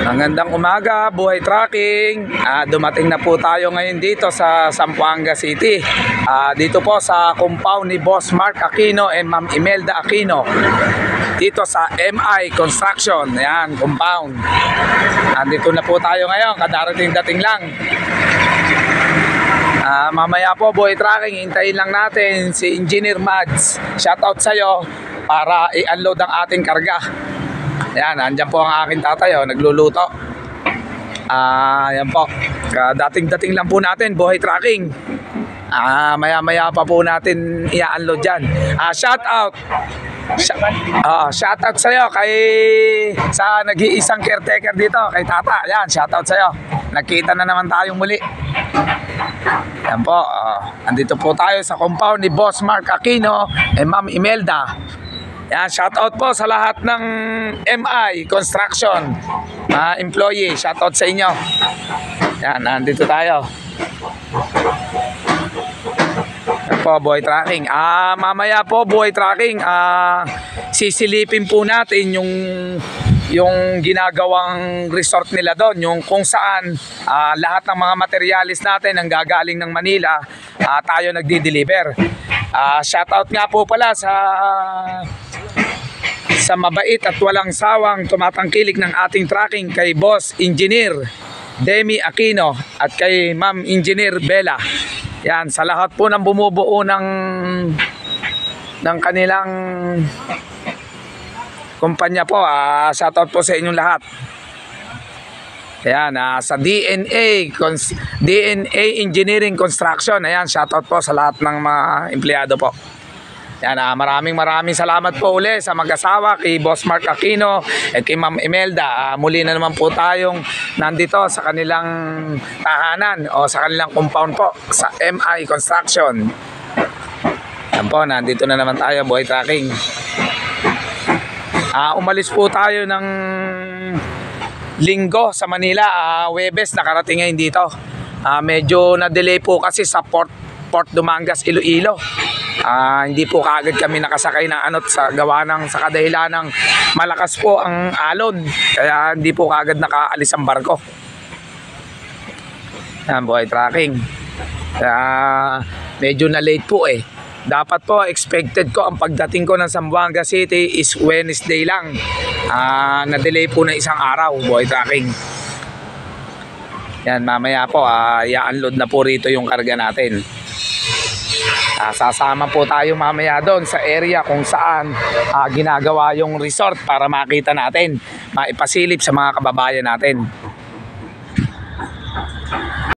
Magandang umaga, buhay tracking. Dumating na po tayo ngayon dito sa Zamboanga City. Dito po sa compound ni Boss Mark Aquino and Ma'am Imelda Aquino. Dito sa MI Construction, yan, compound. Dito na po tayo ngayon, kadarating-dating lang. Mamaya po, buhay tracking, hintayin lang natin si Engineer Mads. Shoutout sa'yo para i-unload ang ating karga. Yan, andyan po ang aking tatay, nagluluto. Yan po. Dating-dating lang po natin, buhay tracking. Maya-maya pa po natin i-unload dyan. Shoutout. Shoutout sa'yo sa nag-iisang caretaker dito, kay tata. Yan, shoutout sa'yo. Nagkita na naman tayong muli. Yan po. Andito po tayo sa compound ni Boss Mark Aquino and Ma'am Imelda. Yan, shoutout po sa lahat ng MI Construction employee. Shoutout sa inyo. Yan, nandito tayo. Yan po, buhay tracking. Mamaya po, buhay tracking, sisilipin po natin yung ginagawang resort nila doon, yung kung saan lahat ng mga materialis natin ang gagaling ng Manila, tayo nagdi-deliver. Shoutout nga po pala sa mabait at walang sawang tumatangkilik ng ating tracking kay Boss Engineer Demi Aquino at kay Ma'am Engineer Bella. Yan, sa lahat po ng bumubuo ng kanilang kumpanya po, shoutout po sa inyong lahat. Ayan, sa DNA Engineering Construction, ayan, shoutout po sa lahat ng mga empleyado po. Yan, maraming salamat po uli sa mag-asawa, kay Boss Mark Aquino at kay Ma'am Imelda. Muli na naman po tayong nandito sa kanilang tahanan o sa kanilang compound po sa MI Construction. Yan po, nandito na naman tayo, buhay tracking. Umalis po tayo ng Linggo sa Manila, Huwebes nakarating ngayon dito. Medyo na-delay po kasi sa Port Dumangas, Iloilo. Hindi po kaagad kami nakasakay ng sa kadahilan ng malakas po ang alon, kaya hindi po kaagad nakaalis ang barko. Yan, buhay tracking. Kaya medyo na late po Dapat po, expected ko ang pagdating ko ng Zamboanga City is Wednesday lang. Na-delay po na isang araw, buhay tracking. Yan, mamaya po, i-unload na po rito yung karga natin. Sasama po tayo mamaya doon sa area kung saan ginagawa yung resort para makita natin, maipasilip sa mga kababayan natin.